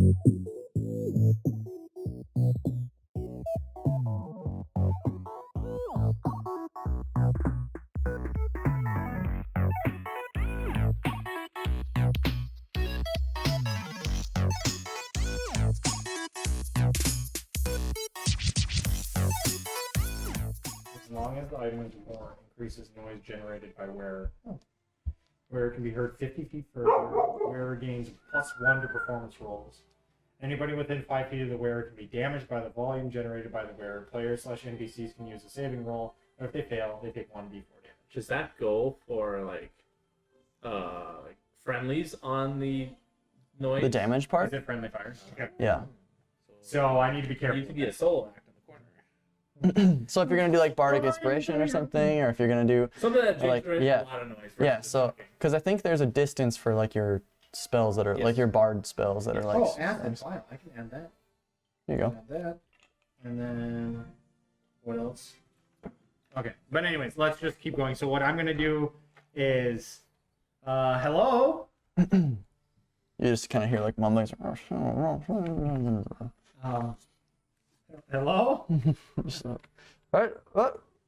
As long as the item is worn, increases noise generated by wearer. Wearer can be heard 50 feet further. Wearer gains +1 to performance rolls. Anybody within 5 feet of the wearer can be damaged by the volume generated by the wearer. Players/NPCs can use a saving roll, or if they fail, they take 1d4 damage. Does that go for like friendlies on the noise? The damage part? Is it friendly fire? Okay. Yeah. So I need to be You careful. need to be a solo act in the corner. So if you're gonna do like bardic inspiration or something, or if you're gonna do Something that like, generates yeah. a lot of noise. yeah, so because I think there's a distance for like your spells that are like your bard spells that are like. Oh, add that file. I can add that. There you go. Add that. And then what else? Okay, but anyways, let's just keep going. So what I'm gonna do is, hello. You just kind of hear like mumblings. Hello. What?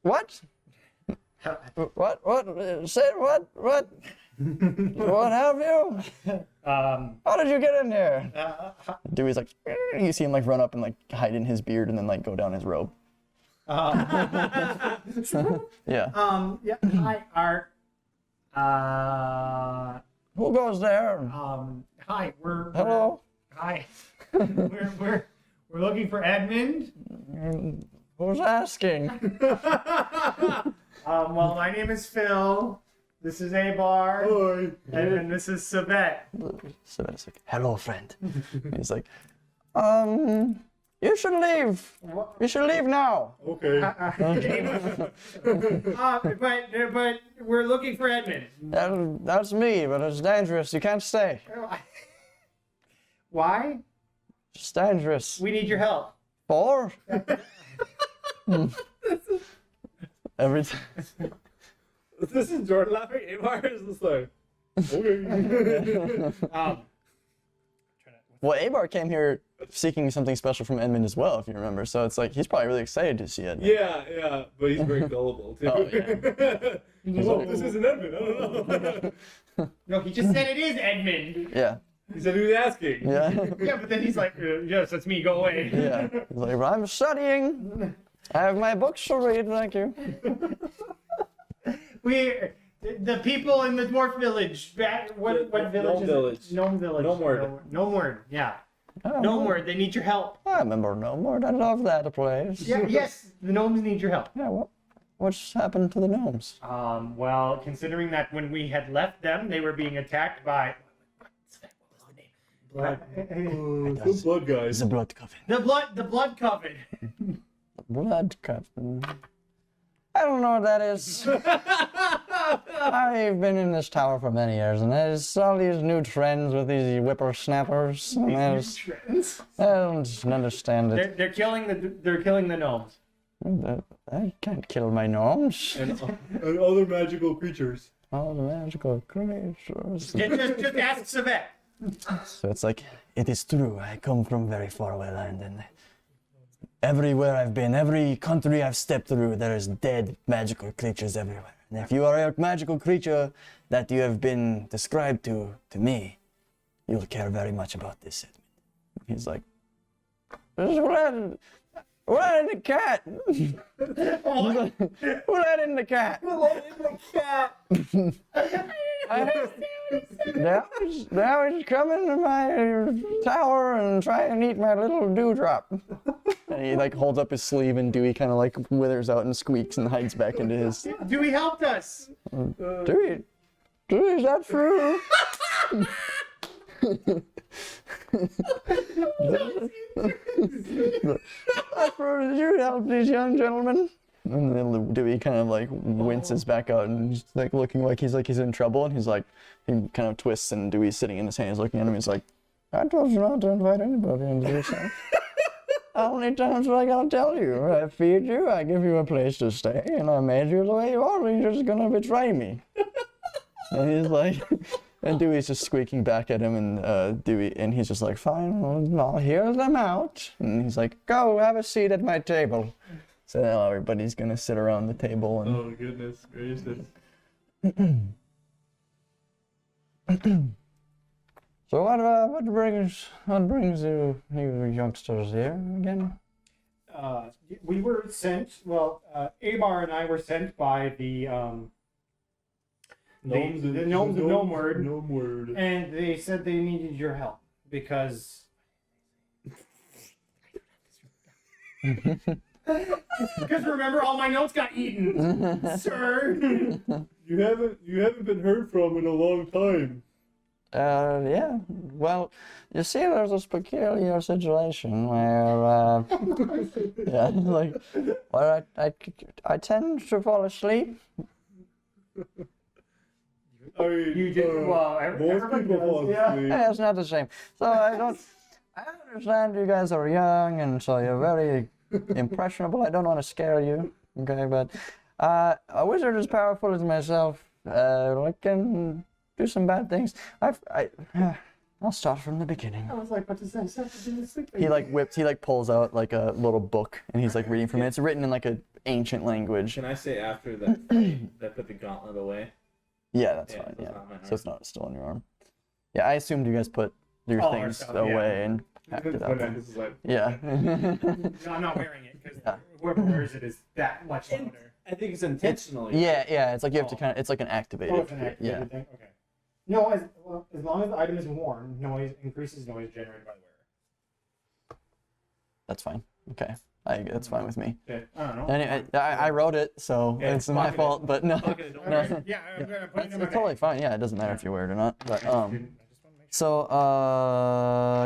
What? Say what? What? What have you? How did you get in here? Dewey's like, you see him like run up and like hide in his beard and then like go down his robe. Yeah. Yeah. Hi, Art. Who goes there? Hi. We're Hello. Hi. we're looking for Edmund. Who's asking? Well, my name is Phil. This is Abar. Hi. And this is Savette. So it's like, hello, friend. He's like, you should leave. You should leave now. Okay. But we're looking for Edmund. That's me, but it's dangerous. You can't stay. Why? It's dangerous. We need your help. For? Every time. This is Jordan laughing. Amar is just like, okay. Well, Abar came here seeking something special from Edmund as well, if you remember. So it's like he's probably really excited to see Edmund. Yeah, but he's very gullible too. Oh, yeah. Well, this isn't Edmund. I don't know. No, he just said it is Edmund. Yeah. He said he was asking. Yeah. Yeah, but then he's like, yes, that's me. Go away. Yeah. He's like, I'm studying. I have my books to read. Thank you. The people in the dwarf village. What village? Gnome village. Gnomeward. Gnomeward. Yeah. Gnomeward. They need your help. I remember Gnomeward. I love that place. Yeah. Yes. The gnomes need your help. Yeah. What's happened to the gnomes? Well, considering that when we had left them, they were being attacked by. Blood guys. The blood coven. The blood coven. Blood coven. I don't know what that is. I've been in this tower for many years, and there's all these new trends with these whippersnappers. And I don't understand it. They're killing the gnomes. I can't kill my gnomes. And other magical creatures. All the magical creatures. Just ask Savette. So it's like, it is true. I come from very far away land, and everywhere I've been, every country I've stepped through, there is dead magical creatures everywhere. And if you are a magical creature that you have been described to me, you'll care very much about this, Edmund. He's like, who let in the cat? Who let in the cat? Who let in the cat? Now he's coming to my tower and try and eat my little dewdrop. And he like holds up his sleeve, and Dewey kind of like withers out and squeaks and hides back into his. Dewey helped us. Dewey, is that true? That's true. Did you help these young gentlemen? And then Dewey kind of like winces back out and he's like looking like he's in trouble, and he's like, he kind of twists, and Dewey's sitting in his hands looking at him. He's like, I told you not to invite anybody into this house. How many times am I gonna tell you? I feed you, I give you a place to stay, and I made you the way you are, and you're just gonna betray me. And he's like, And Dewey's just squeaking back at him, and he's just like, fine, I'll hear them out. And he's like, go, have a seat at my table. So now everybody's gonna sit around the table and. Oh goodness gracious. So what brings you youngsters here again? We were sent. Well, Abar and I were sent by the gnomes of Gnomeward, Gnomeward. and they said they needed your help because. Because remember, all my notes got eaten, sir. You haven't been heard from in a long time. Yeah. Well, you see, there's this peculiar situation where, yeah, like, where I tend to fall asleep. I mean, You did well. most Everybody people fall does, yeah. asleep. Yeah, it's not the same. So I understand you guys are young, and so you're very impressionable. I don't want to scare you, okay? But a wizard as powerful as myself, can do some bad things. I'll start from the beginning. I was like, what does that have to do with sleeping? He pulls out like a little book, and he's like reading from it. It's written in like an ancient language. Can I say after that that put the gauntlet away? Yeah, that's Yeah, fine. so it's Yeah, not on my so it's not still on your arm. Yeah, I assumed you guys put your All our things stuff, away yeah. and packed it But up. this is like, Yeah. No, I'm not wearing it because Yeah. whoever wears it is that much louder. I think it's intentional. Yeah. It's like you have to Oh. kind of. It's like an activated. Oh, it's an activated thing? Okay. No, as long as the item is worn, noise increases noise generated by the wearer. That's fine. Okay. That's fine with me. Okay. I don't know. Anyway, I wrote it, so Yeah, it's my fuck it. fault. But no, Fuck it, don't no. worry. Yeah, I'm gonna put it It's in my totally bag. fine. Yeah, it doesn't matter if you wear it or not. But I just want to make sure. So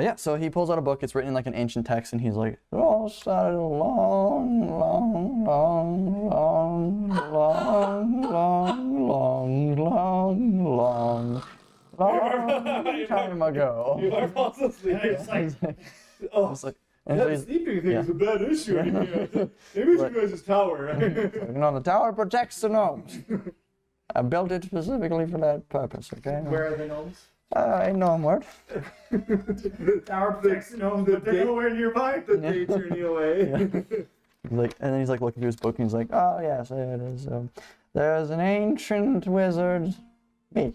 yeah, so he pulls out a book. It's written in like an ancient text, and he's like, "It all started a long time ago." You are falling asleep. It's like, I was like, and so That he's, sleeping thing yeah. is a bad issue. Maybe we should go to this tower. you know, the tower protects the gnomes. I built it specifically for that purpose. Okay. where are the gnomes? In Gnomeward. Tower protects the gnomes, but they're nowhere nearby. The day journey away. Like, and then he's like looking through his book, and he's like, "Oh yes, there it is. There's an ancient wizard, me."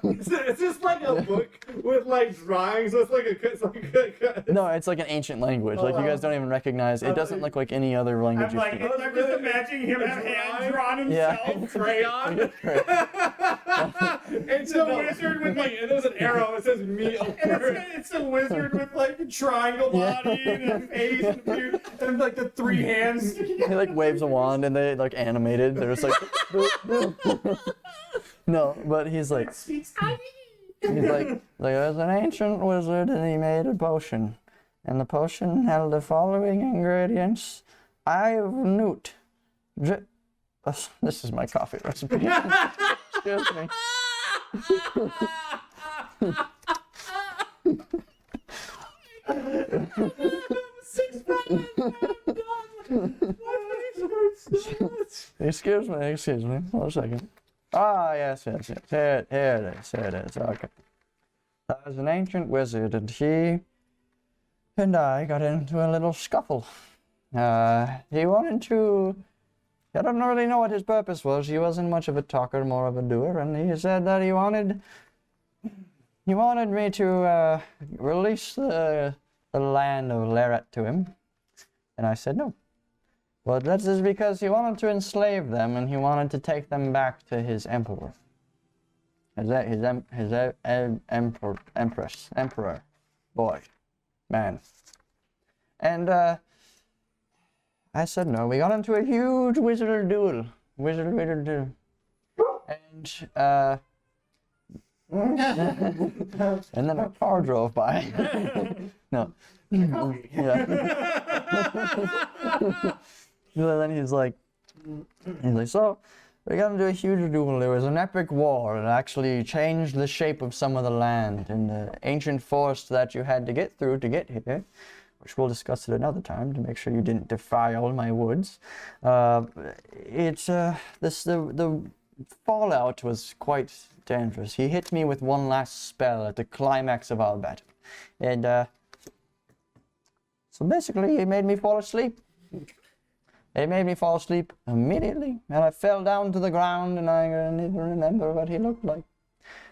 It's just like a book with like drawings. So it's like a No, it's like an ancient language. Like you guys don't even recognize. It doesn't look like any other language. I'm like, I'm just imagining him have hands drawn Yeah. himself. crayon. It's a wizard with like, and there's an arrow. It says me and over it. it's a wizard with like a triangle body and a face and a beard and like the three hands sticking out. He like waves a wand, and they like animated. They're just like, no, but he's like, Speaks there's an ancient wizard, and he made a potion, and the potion had the following ingredients: eye of newt. This is my coffee recipe. Excuse me. Excuse me. 1 second. Ah, yes. Here it is. Okay. There's an ancient wizard, and he and I got into a little scuffle. He wanted to. I don't really know what his purpose was. He wasn't much of a talker, more of a doer, and he said that he wanted me to release the land of Leret to him, and I said no. Well, that's just because he wanted to enslave them, and he wanted to take them back to his emperor. Emperor, boy, man. And I said no. We got into a huge wizard duel. And and then a car drove by. No. Yeah. And then he's like, so we got into a huge duel. There was an epic war. It actually changed the shape of some of the land and the ancient forest that you had to get through to get here, which we'll discuss at another time to make sure you didn't defile my woods. The fallout was quite dangerous. He hit me with one last spell at the climax of our battle. And, so basically, he made me fall asleep. He made me fall asleep immediately, and I fell down to the ground, and I don't even remember what he looked like.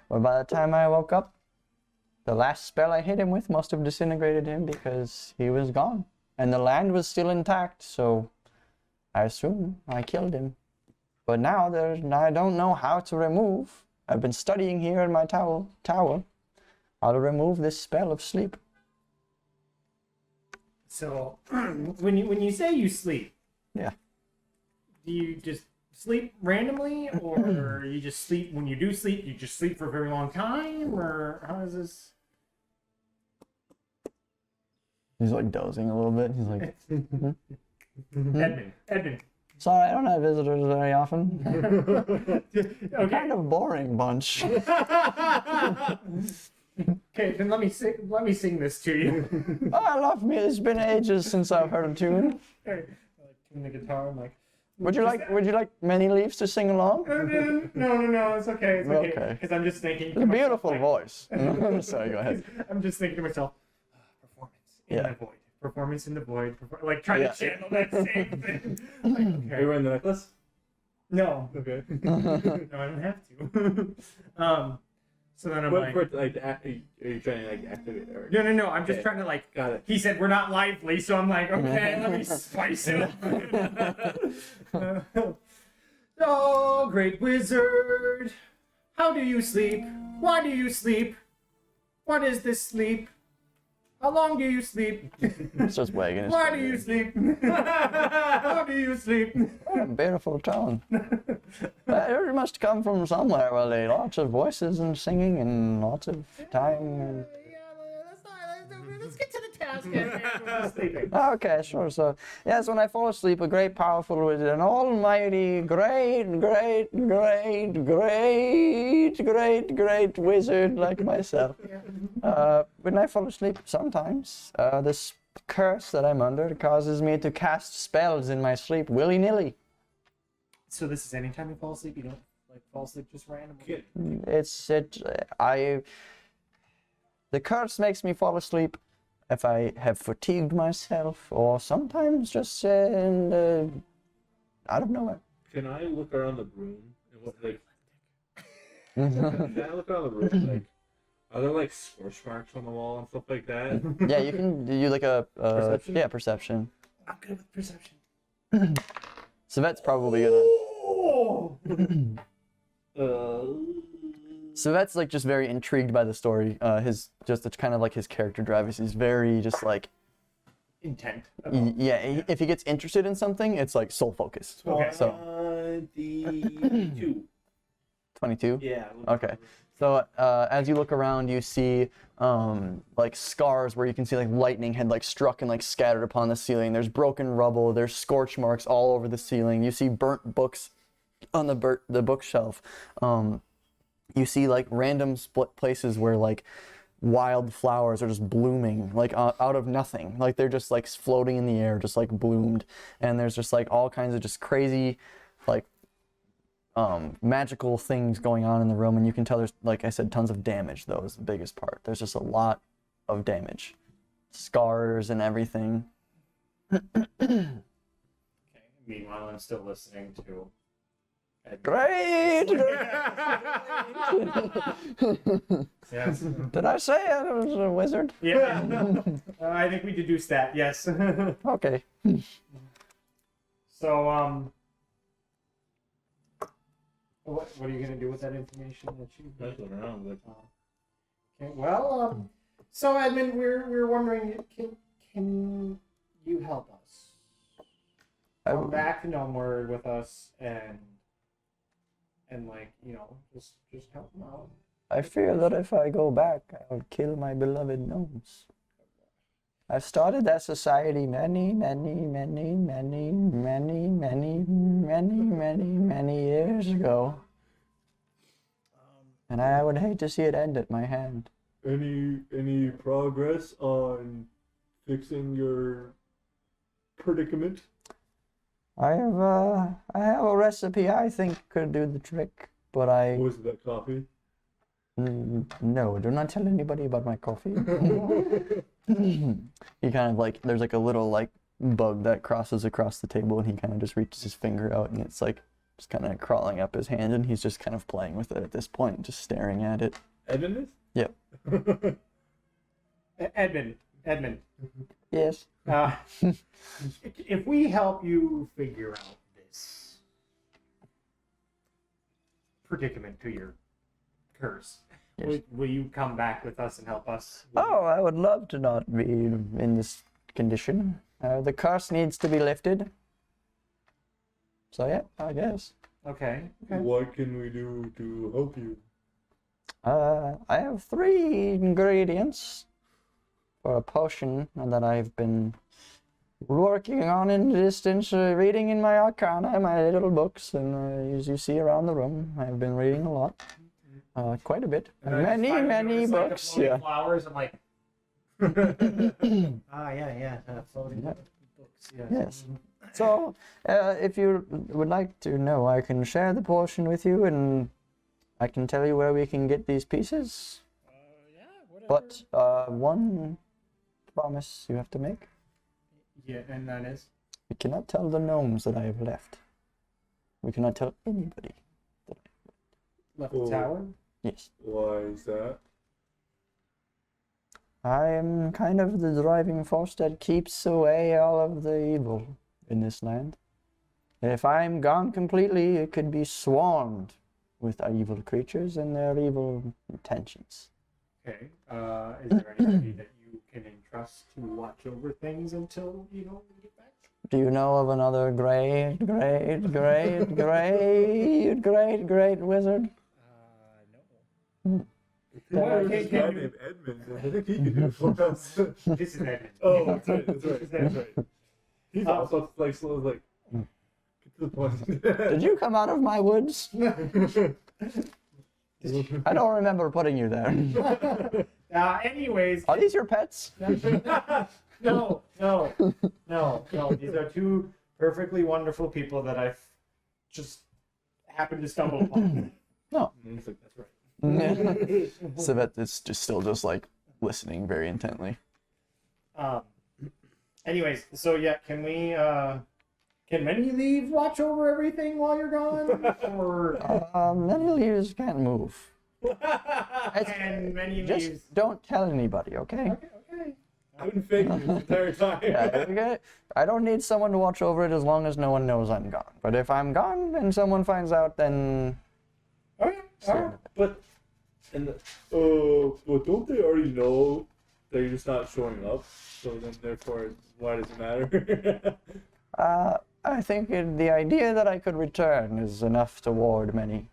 But by the time I woke up, the last spell I hit him with must have disintegrated him because he was gone. And the land was still intact, so I assume I killed him. But now I don't know how to remove. I've been studying here in my tower how to remove this spell of sleep. So, when you say you sleep, Yeah. do you just sleep randomly, or you just sleep when you do sleep? You just sleep for a very long time, or how is this? He's like dozing a little bit. He's like, Edmund. sorry, I don't have visitors very often. Okay. Kind of boring bunch. Okay, then let me sing this to you. Oh, I love me. It's been ages since I've heard a tune. Like tune the guitar. I'm like, Would you like many leaves to sing along? no, it's okay, Okay. Because I'm just thinking. It's a beautiful voice. Sorry, go ahead. I'm just thinking to myself, performance in Yeah. the void. Performance in the void. Like trying Yeah. to channel that same thing. Like, Are you okay. wearing the necklace? No, Okay. no, I don't have to. So then I'm But like, for like, are you trying to like activate it? Or... no. I'm just Okay. trying to like. Got it. He said we're not lively, so I'm like, okay, let me spice it up. Oh, great wizard, how do you sleep? Why do you sleep? What is this sleep? How long do you sleep? Starts wagging his Why do finger. you sleep? How do you sleep? What a beautiful tone. It must come from somewhere where there are lots of voices and singing and lots of time. Let's get to the task at hand. Sleeping. Okay, sure. So, yes, when I fall asleep, a great, powerful wizard, an almighty, great wizard like myself. When I fall asleep, sometimes this curse that I'm under causes me to cast spells in my sleep willy-nilly. So this is anytime you fall asleep, you don't like fall asleep just randomly. The curse makes me fall asleep if I have fatigued myself, or sometimes just out of nowhere. Can I look around the room and what like? Can I look around the room like? Are there like scorch marks on the wall and stuff like that? Yeah, you can do like a Perception? yeah, perception. I'm good with perception. Savet's probably gonna. Oh! Savet's like just very intrigued by the story. It's kind of like his character drive is he's very just like Intent. yeah. If he gets interested in something, it's like soul focused. Okay. So 22. 22. Yeah. Okay. So as you look around, you see like scars where you can see like lightning had like struck and like scattered upon the ceiling. There's broken rubble. There's scorch marks all over the ceiling. You see burnt books on the bookshelf. You see like random places where like wild flowers are just blooming like out of nothing. Like they're just like floating in the air, just like bloomed. And there's just like all kinds of just crazy like magical things going on in the room, and you can tell there's, like I said, tons of damage though is the biggest part. There's just a lot of damage. Scars and everything. Okay. Meanwhile, I'm still listening to. Great! Yes. Did I say I was a wizard? Yeah. I think we deduced that. Yes. Okay. So what are you gonna do with that information that you? That's what around with. Okay. Well, so Edmund, we're wondering, can you help us? Come back to Gnomeward with us and like, you know, just help them out. I fear that if I go back, I will kill my beloved gnomes. I started that society many years ago. And I would hate to see it end at my hand. Any progress on fixing your predicament? I have a recipe I think could do the trick, but I Was that coffee? no, do not tell anybody about my coffee. He kind of like there's like a little like bug that crosses across the table, and he kind of just reaches his finger out, and it's like just kind of crawling up his hand, and he's just kind of playing with it at this point, just staring at it. Edmund is? Yep. Edmund. Yes. If we help you figure out this predicament to your curse, Yes. will you come back with us and help us? Oh, I would love to not be in this condition. The curse needs to be lifted. So yeah, I guess. Okay. What can we do to help you? I have 3 ingredients for a potion that I've been working on in the distance, reading in my arcana, my little books, and as you see around the room, I've been reading a lot. Quite a bit. Many books, yeah. Flowers and like. Yeah. Floating books. Yes. So, if you would like to know, I can share the portion with you, and I can tell you where we can get these pieces. Yeah. Whatever. But one promise you have to make. Yeah, and that is. We cannot tell the gnomes that I have left. We cannot tell anybody. Left the tower. Yes. Why is that? I am kind of the driving force that keeps away all of the evil in this land. If I'm gone completely, it could be swarmed with evil creatures and their evil intentions. Okay. Is there anybody that you can entrust to watch over things until we get back? Do you know of another great wizard? No. There's Okay, this guy can you- named Edmund. I think he can do it for us. This is Edmund. Oh, that's right. He's also like slow as like. Get to the point. Did you come out of my woods? I don't remember putting you there. Anyways. Are these your pets? No. These are 2 perfectly wonderful people that I've just happened to stumble upon. No. He's like, that's right. Civet is just like listening very intently. Anyways, so yeah, can we can many leave watch over everything while you're gone? Or Many leaves can't move. and many Just leaves. don't tell anybody, okay? Okay. I've been faking this entire time. Yeah, okay? I don't need someone to watch over it as long as no one knows I'm gone. But if I'm gone and someone finds out, then Okay. All right. But don't they already know that you're just not showing up? So then, therefore, why does it matter? I think the idea that I could return is enough to ward many.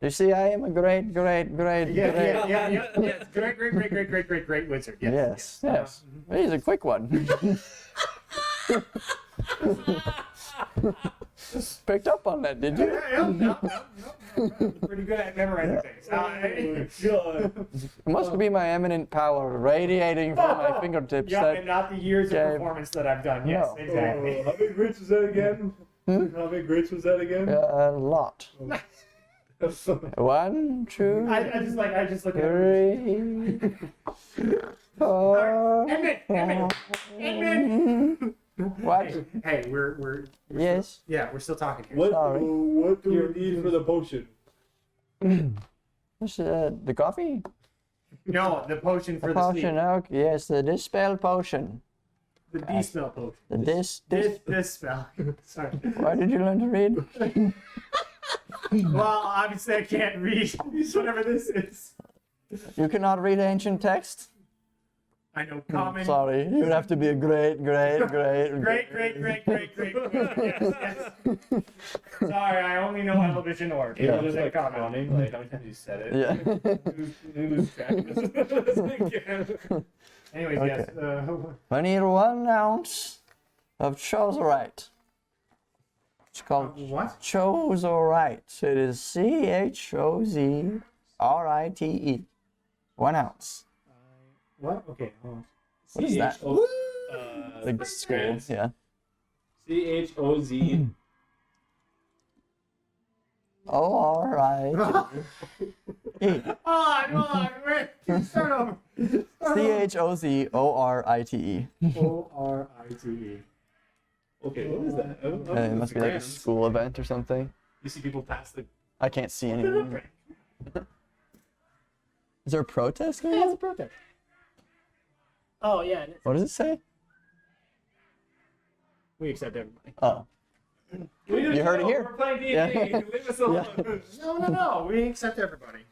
You see, I am a great. Yeah. Great wizard. Yes. He's a quick one. Picked up on that, did you? No. Pretty good at memorizing things. God. It must be my eminent power radiating from my fingertips. Yeah, that and not the years of gave- performance that I've done. Yes, No. exactly. How many grits was that again? How many grits was that again? a lot. 1, 2, I just look at 3, 4. Edmund! What? Hey, we're Yes. we're still talking here. What do we need for the potion? This, the coffee? No, the potion for The the potion. sleep. Okay. Yes, the dispel potion. The D-spell potion. The This spell. Sorry. Why did you learn to read? Well, obviously I can't read whatever this is. You cannot read ancient text? I know common. Sorry, you would have to be a great. Great. Yes. Sorry, I only know Elvish Orc. Yeah. It was Just like common. counting, like how many times you said it. Yeah. You lose track. Anyways, yes. I need 1 ounce of choserite. It's called What? choserite. It is CHOZRITE. 1 ounce. What? Okay. Hold on. What is that? The Big scroll. Yeah. CHOZ. Oh, all right. Hold on, wait. Start over. CHOZORITE. ORITE. Okay, what is that? It must be like a school event or something. You see people pass the. I can't see anything. Is there a protest going Yeah, it's a on? protest. Oh yeah. What does it say? We accept everybody. Oh. You heard it here. We're playing D&D. Yeah. Leave us alone. No. We accept everybody.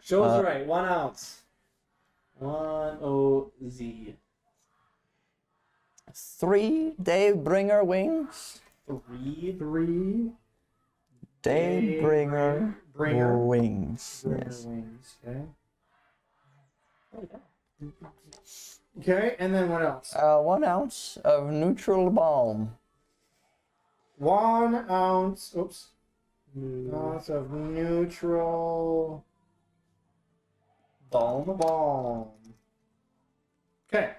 Show's right. 1 ounce. 1 OZ. 3 Daybringer Wings. 3 Daybringer Bringer. Wings. Bringer Yes. Wings. Okay, and then what else? 1 ounce of neutral balm. 1 ounce. Oops. Ounce of neutral balm. Okay.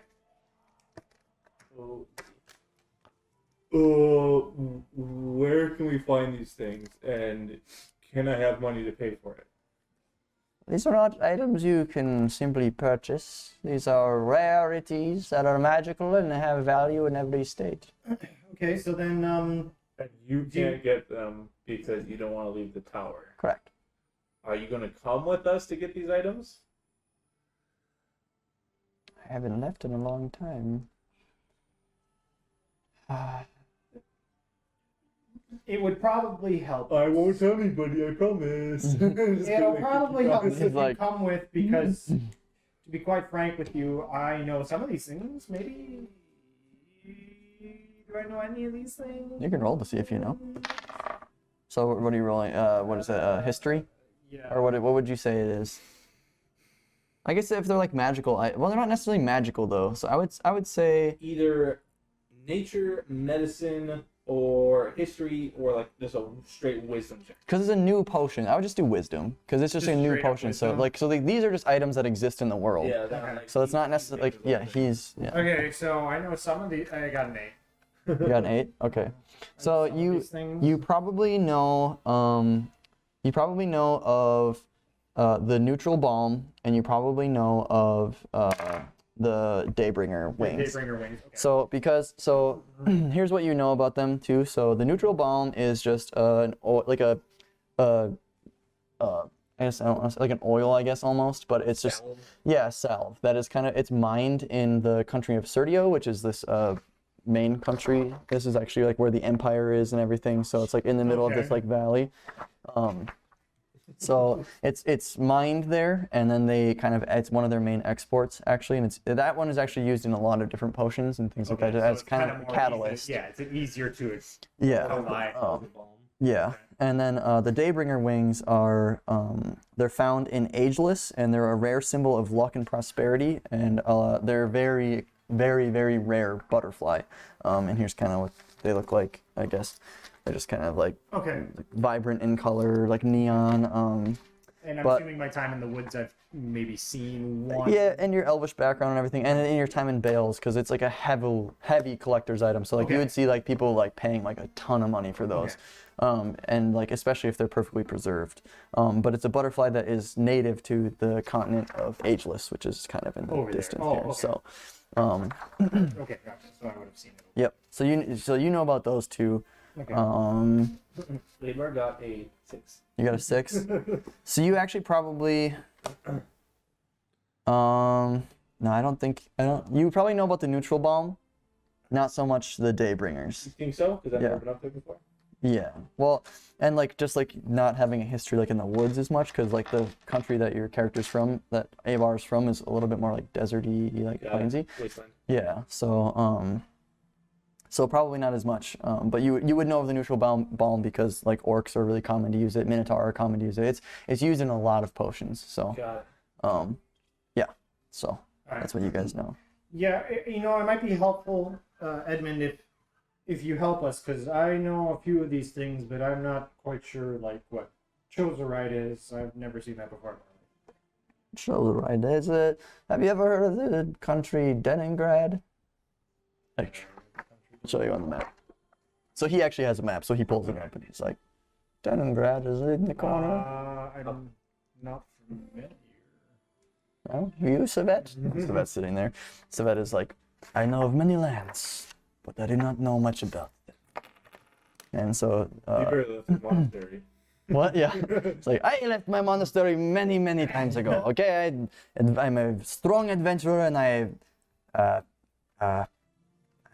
Where can we find these things, and can I have money to pay for it? These are not items you can simply purchase. These are rarities that are magical and have value in every state. Okay, so then And you can't get them because you don't want to leave the tower. Correct. Are you going to come with us to get these items? I haven't left in a long time. it would probably help. I won't tell anybody, I promise. It'll probably help us This if is like- you come with, because to be quite frank with you, I know some of these things. Maybe do I know any of these things? You can roll to see if you know. So what are you rolling? What is it? History? Yeah. Or what would you say it is? I guess if they're like magical, well, they're not necessarily magical though. So I would say Either nature, medicine, or history, or like just a straight wisdom check. because it's a new potion. I would just do wisdom because it's just a Just new straight up potion. So wisdom. like these are just items that exist in the world. Yeah, Okay. like, So it's not necessarily like yeah he's yeah. Okay, so I know some of the. I got an 8. You got an 8. Okay. So Some of you these things. you probably know of the neutral balm, and you probably know of the Daybringer Wings. Daybringer Wings. Okay. So here's what you know about them too. So the neutral balm is just I guess I don't know, like an oil, I guess almost, but it's just salve. That is it's mined in the country of Serdio, which is this main country. This is actually like where the empire is and everything. So it's like in the middle of this Okay. like valley. So it's mined there, and then they it's one of their main exports actually, and that one is actually used in a lot of different potions and things like that so as it's kind of a more catalyst. Easy, yeah, it's easier to. Yeah. Rely. Yeah, and then the Daybringer Wings are they're found in Ageless, and they're a rare symbol of luck and prosperity, and they're very, very, very rare butterfly. And here's kind of what they look like, I guess. They're just kind of like Okay. vibrant in color, like neon. And I'm But- assuming my time in the woods, I've maybe seen one. Yeah, and your elvish background and everything, and in your time in Bales, because it's like a heavy collector's item. So like you Okay. would see like people like paying like a ton of money for those, and like especially if they're perfectly preserved. But it's a butterfly that is native to the continent of Ageless, which is kind of in the Over there. distance Oh, here. okay. So, Okay, gotcha. So I would have seen it. yep. So you know about those two. Okay. Labor got a 6. You got a 6. So you actually probably no, I don't. You probably know about the neutral balm, not so much the Daybringers. You think so? Because I've Yeah. never been up there before. Yeah. Well, and like just like not having a history like in the woods as much, because like the country that your character's from, that Avar's from, is a little bit more like deserty, like Got it. plainsy. Wasteland. Yeah. So probably not as much. But you would know of the neutral balm because like orcs are really common to use it, Minotaur are common to use it. It's used in a lot of potions. So Got it. yeah. So All right. that's what you guys know. Yeah, it might be helpful, Edmund, if you help us, because I know a few of these things, but I'm not quite sure like what Chozerite is. I've never seen that before. Shows right. Is it? Have you ever heard of the country Leningrad? I'll show you on the map. So he actually has a map, so he pulls it up and he's like, Daybringer is in the corner. I'm not familiar. No, you, Savet? Savet's sitting there. Savet is like, I know of many lands, but I do not know much about them. And so, You barely left the monastery. what? Yeah. It's like, I left my monastery many, many times ago. Okay, I'm a strong adventurer and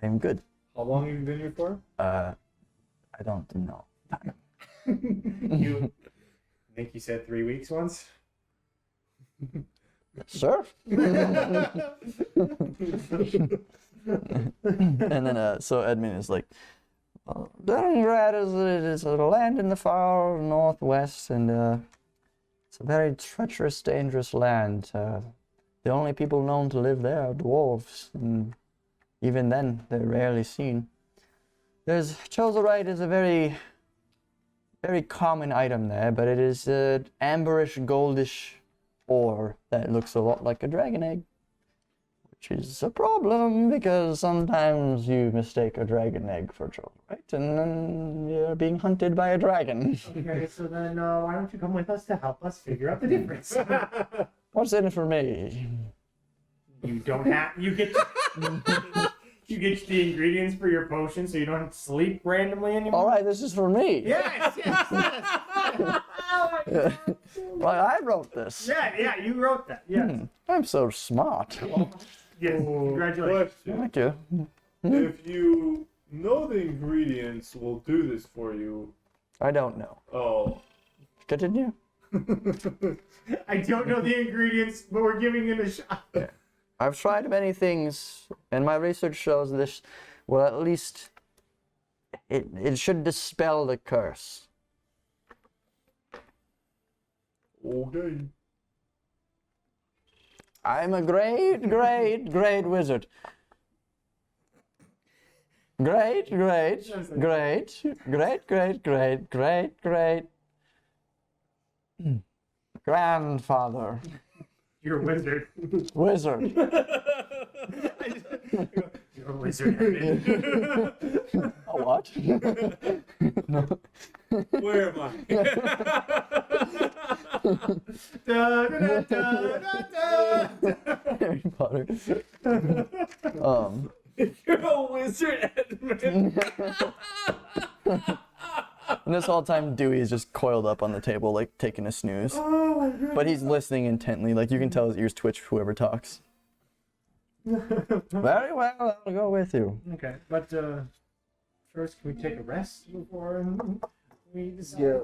I'm good. How long have you been here for? I don't know. You think you said 3 weeks once? Sure. And then, so Edmund is like, well, Daybringer is a land in the far northwest, and it's a very treacherous, dangerous land. The only people known to live there are dwarves, and even then, they're rarely seen. Choserite is a very, very common item there, but it is amberish, goldish ore that looks a lot like a dragon egg, which is a problem because sometimes you mistake a dragon egg for choserite, and then you're being hunted by a dragon. Okay, so then why don't you come with us to help us figure out the difference? What's in it for me? You don't have. You get. You get the ingredients for your potion, so you don't have to sleep randomly anymore. All right, this is for me. Yes. Oh my God. Well, I wrote this. Yeah, you wrote that. Yes. I'm so smart. Yes. Congratulations. Question. Thank you. If you know the ingredients, we'll do this for you. I don't know. Oh. Continue. I don't know the ingredients, but we're giving it a shot. I've tried many things, and my research shows this. Well, at least it should dispel the curse. Okay. I'm a great wizard. Great grandfather. You're a wizard. Wizard. You're a wizard. Edmund. A what? No. Where am I? Da, da, da, da, da. Harry Potter. You're a wizard, Edmund. And this whole time, Dewey is just coiled up on the table, like taking a snooze. Oh my God. But he's listening intently, like you can tell his ears twitch whoever talks. Very well, I'll go with you. Okay, but first, can we take a rest before we decide?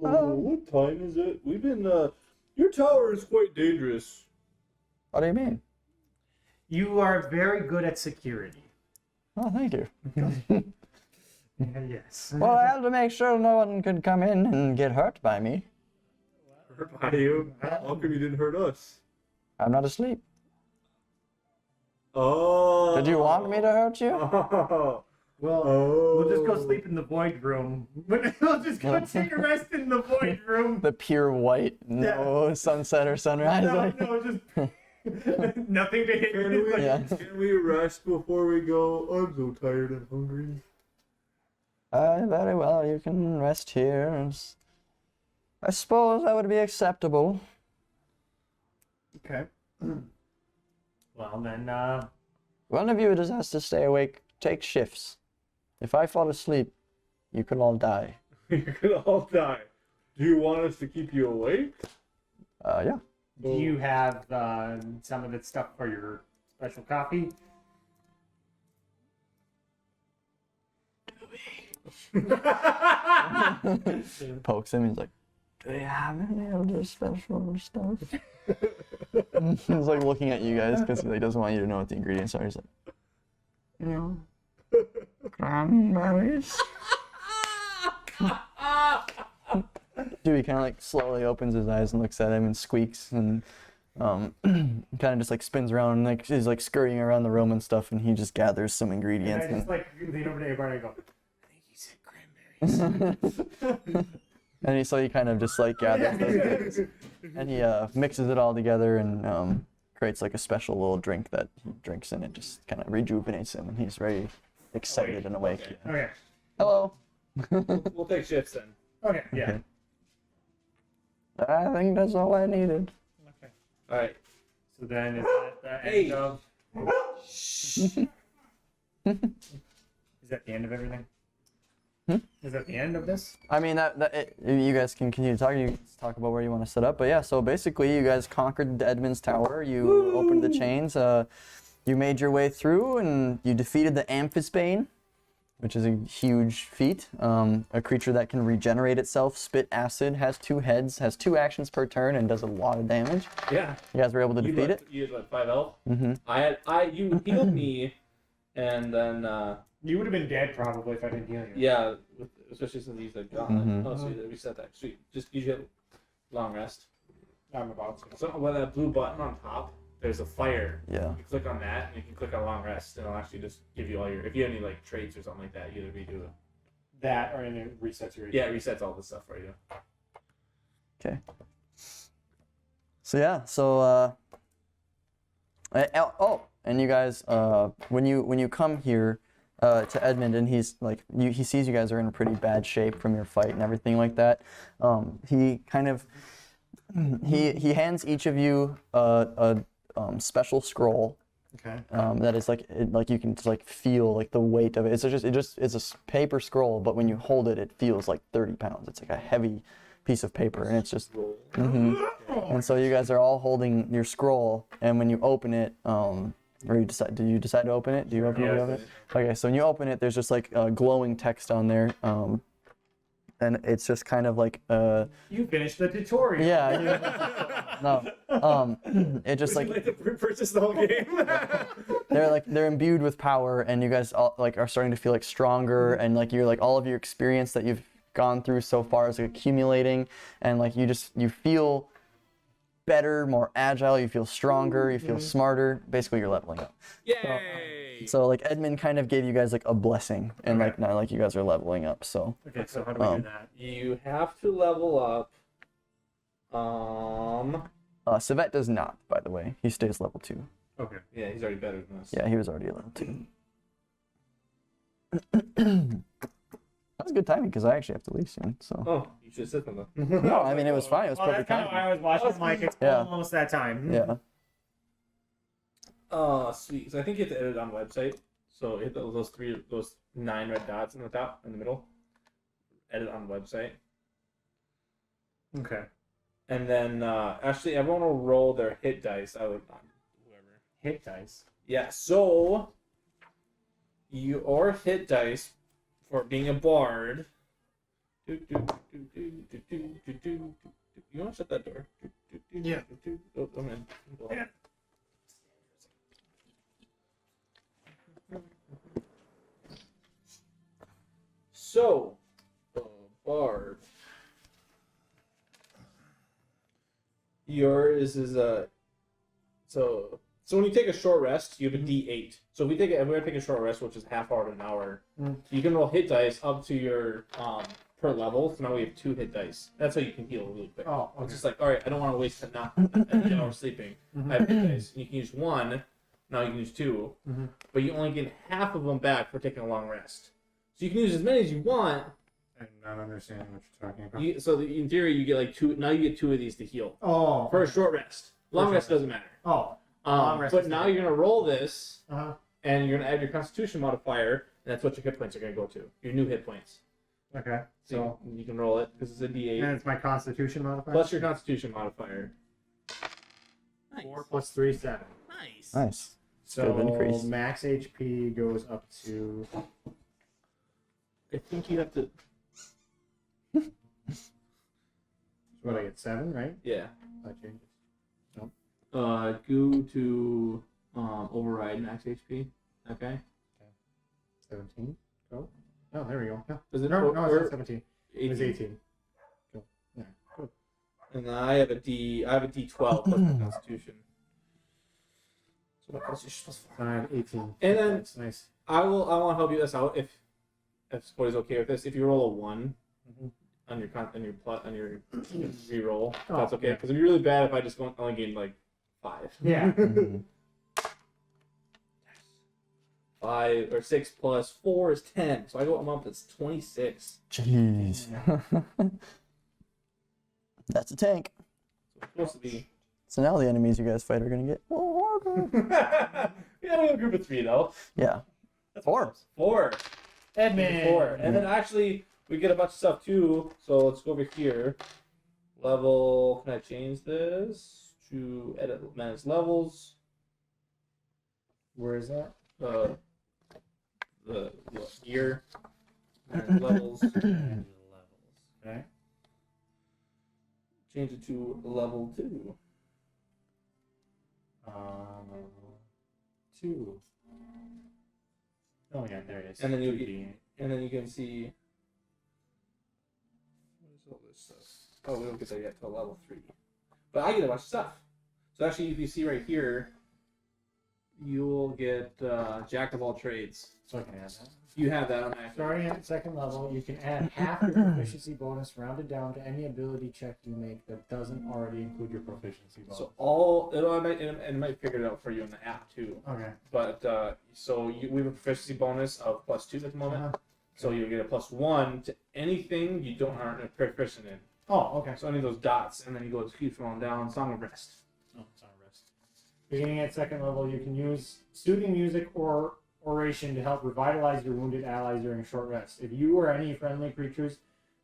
What time is it? We've been, your tower is quite dangerous. What do you mean? You are very good at security. Oh, thank you. Yes. Well, I had to make sure no one could come in and get hurt by me. Hurt by you? How come you didn't hurt us? I'm not asleep. Oh. Did you want me to hurt you? Oh. Well, we'll just go sleep in the void room. We'll just go take a rest in the void room. The pure white, no sunset or sunrise. No, just nothing to hit. Can we rest before we go? I'm so tired and hungry. Very well, you can rest here. I suppose that would be acceptable. Okay. Well, then, One of you just has to stay awake, take shifts. If I fall asleep, you could all die. You could all die. Do you want us to keep you awake? Yeah. do you have some of that stuff for your special coffee? Pokes him, he's like, do you have any of this special stuff? He's like looking at you guys because he doesn't want you to know what the ingredients are. He's like, you know, cranberries. Dewey kind of like slowly opens his eyes and looks at him and squeaks and kind of just like spins around and like he's like scurrying around the room and stuff, and he just gathers some And ingredients. I just like lean over to everybody and go, I think he said cranberries. And so he kind of just like gathers those things, and he mixes it all together and creates like a special little drink that he drinks, and it just kind of rejuvenates him, and he's ready excited and awake. Okay. Okay. Hello. We'll take shifts then. Okay. Yeah. Okay. I think that's all I needed. Okay. All right. So then is that the Hey. end of? Is that the end of everything? Hmm? Is that the end of this? I mean, you guys can continue talking. You can talk about where you want to set up. But yeah, so basically, you guys conquered Edmund's Tower. You opened the chains. You made your way through, and you defeated the Amphisbane, which is a huge feat. A creature that can regenerate itself, spit acid, has 2 heads, has 2 actions per turn, and does a lot of damage. Yeah. You guys were able to defeat it. You had what, 5 health? Mm-hmm. You healed me, and then You would have been dead probably if I didn't heal you. yeah, especially since he's like gauntlet. Mhm. Oh, sweet, we set that. Sweet. Just use your long rest. I'm about to. So with that blue button on top, there's a fire. Yeah. You click on that, and you can click on long rest, and it'll actually just give you all your. If you have any like traits or something like that, you either redo it. That or and it resets your. Yeah, it resets all this stuff for you. Okay. So yeah, so and you guys, when you come here to Edmund, and he's like, he sees you guys are in pretty bad shape from your fight and everything like that. He kind of he hands each of you a special scroll. Okay. That is like you can just like feel like the weight of it. It's a paper scroll, but when you hold it, it feels like 30 pounds. It's like a heavy piece of paper, and it's just. And so you guys are all holding your scroll, and when you open it, or do you decide to open it? Do you open it? Okay, so when you open it, there's just like glowing text on there, and it's just kind of like You finished the tutorial. yeah. No. It just Would you like to purchase the whole game? they're imbued with power, and you guys all like are starting to feel like stronger, and like you're like all of your experience that you've gone through so far is like accumulating, and like you feel better, more agile, you feel stronger, you feel smarter. Basically, you're leveling up. Yay! So like Edmund kind of gave you guys like a blessing, and like now like you guys are leveling up. So Okay, so how do we do that? You have to level up. Savet does not, by the way. He stays level 2. Okay. Yeah, he's already better than us. Yeah, he was already at level 2. That was good timing because I actually have to leave soon. So Oh, you should have said something. no, I mean it was fine. It was Well, that's perfect kind of why timing. I was watching. Like it's Yeah. almost that time. Yeah. Oh, sweet. So I think you have to edit it on the website. So hit those 9 red dots in the top, in the middle. Edit on the website. Okay. And then, actually, everyone will roll their hit dice. I would, whoever. Hit dice. Yeah, so, your hit dice for being a bard. You want to shut that door? Yeah. Oh, I'm in. Yeah. So, bard. Yours is a so when you take a short rest, you have a D8. So if we're gonna take a short rest, which is half hour to an hour, you can roll hit dice up to your per level. So now we have 2 hit dice. That's how you can heal really quick. Oh, It's just like, all right, I don't want to waste an hour sleeping. I have hit dice. And you can use 1. Now you can use 2, but you only get half of them back for taking a long rest. So you can use as many as you want. I'm not understanding what you're talking about. So in theory, you get like 2. Now you get 2 of these to heal Oh. for a short rest. Long rest doesn't matter. Oh. Long rest But is now different. you're gonna roll this, Uh-huh. and you're gonna add your Constitution modifier, and that's what your hit points are gonna go to. Your new hit points. Okay. So you can roll it because it's a D8 And it's my Constitution modifier. plus your Constitution modifier. 4 plus 3, 7. Nice. Nice. So Good increase. max HP goes up to. I think you have to. What I get 7, right? Yeah. That changes. Go to override max HP. Okay. 17. Go. Oh, there we go. Yeah. Is it No, or- no, it's not 17. It was 18? 18. Go. Yeah. Good. And then I have a D12 plus my Constitution. So my Constitution plus 4. I have 18. And then- That's nice. I want to help you this out if somebody's okay with this. If you roll a 1 on your reroll, Oh, that's okay. yeah. Because it'd be really bad if I just only gained like 5. Yeah. 5 or 6 plus 4 is 10. So I go up, it's 26. Jeez. That's a tank. So it's supposed to be. So now the enemies you guys fight are gonna get. Yeah, we have a group of 3 though. Yeah. That's 4. 4. Edmund. 4. And then actually, we get a bunch of stuff too. So let's go over here. Level. Can I change this to edit manage levels? Where is that? The gear. Manage levels. Okay. Change it to level 2. 2. Oh yeah, there it is. And then you 2D. And then you can see. What is all this stuff? Oh, we don't get there yet till level 3. But I get a bunch of stuff. So actually, if you see right here, you'll get Jack of all trades. So I can add that. You have that on active. Starting at second level, you can add half your proficiency bonus rounded down to any ability check you make that doesn't already include your proficiency bonus. So it might figure it out for you in the app too. Okay. But we have a proficiency bonus of +2 at the moment. Uh-huh. So you get a +1 to anything you aren't proficient in. Oh, okay. So any of those dots, and then you go keep falling down. Song of Rest. Oh, it's on rest. Beginning at second level, you can use soothing music or oration to help revitalize your wounded allies during a short rest. If you or any friendly creatures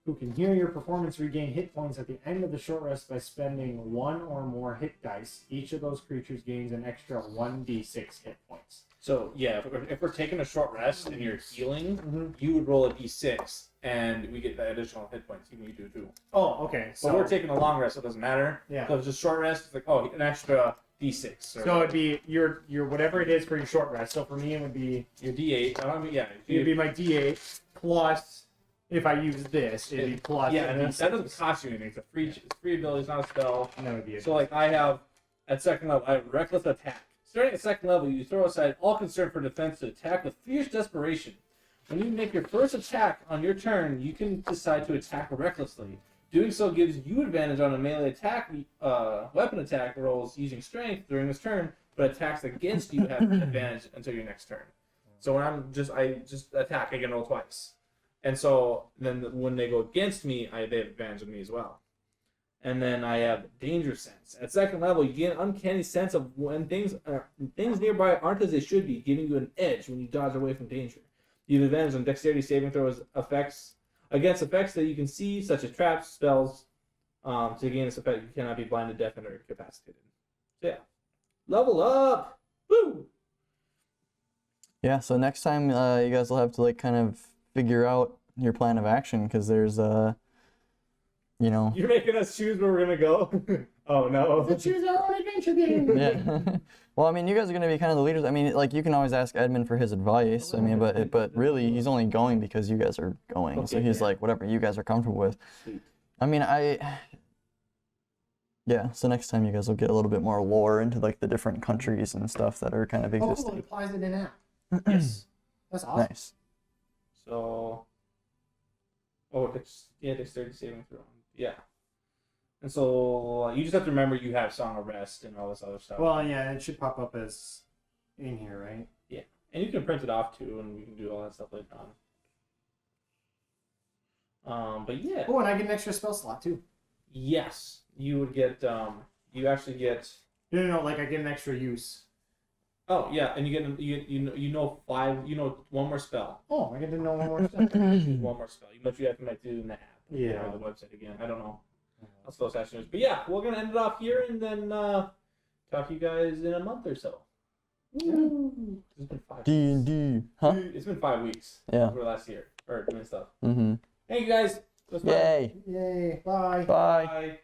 who can hear your performance regain hit points at the end of the short rest by spending 1 or more hit dice, each of those creatures gains an extra 1d6 hit points. So yeah, if we're taking a short rest and you're healing, you would roll a d6, and we get the additional hit points. Even you do too. Oh, okay. But So we're taking a long rest, so it doesn't matter. Yeah. So it's just short rest. It's like an extra d6. So it'd be your whatever it is for your short rest. So for me, it would be your d8. it'd be my d8 plus if I use this, it'd be plus. Yeah, and D6. that doesn't cost you anything. It's a free ability. It's not a spell. And that would be it. So like I have at second level, I have reckless attack. Starting at second level, you throw aside all concern for defense to attack with fierce desperation. When you make your first attack on your turn, you can decide to attack recklessly. Doing so gives you advantage on a melee attack, weapon attack rolls using strength during this turn, but attacks against you have advantage until your next turn. So when I just attack, I can roll twice. And so then when they go against me, they have advantage on me as well. And then I have danger sense. At second level, you get an uncanny sense of when things nearby aren't as they should be, giving you an edge when you dodge away from danger. You have advantage on dexterity saving throws against effects that you can see, such as traps, spells. To gain this effect, you cannot be blinded, deafened, or incapacitated. So yeah, level up! Woo! Yeah, so next time you guys will have to kind of figure out your plan of action, because there's You're making us choose where we're gonna go. Oh no! Let's choose our own adventure game. Yeah. Well, I mean, you guys are gonna be kind of the leaders. I mean, you can always ask Edmund for his advice. I mean, but really, he's only going because you guys are going. Okay, So he's yeah. like, whatever you guys are comfortable with. Sweet. I mean, yeah. So next time you guys will get a little bit more lore into the different countries and stuff that are kind of Oh, cool. It existing. applies it in app. Yes. That's awesome. Nice. So, dexterity saving throw. Yeah. And so you just have to remember you have Song of Rest and all this other stuff. Well, yeah, it should pop up as in here, right? Yeah. And you can print it off too, and we can do all that stuff later on. But yeah. Oh, and I get an extra spell slot too. Yes. You would get, you actually get. No, like I get an extra use. Oh, yeah, and you get, one more spell. Oh, I get to know one more stuff. Choose one more spell. You might do in the app. Yeah. Or the website again. I don't know. I'll spell session. But yeah, we're going to end it off here and then talk to you guys in a month or so. Woo. It's been 5 weeks. D&D, huh? It's been 5 weeks. Yeah. For last year. Or doing stuff. Mm-hmm. Thank you guys. It was fun. Yay. Yay. Bye. Bye. Bye.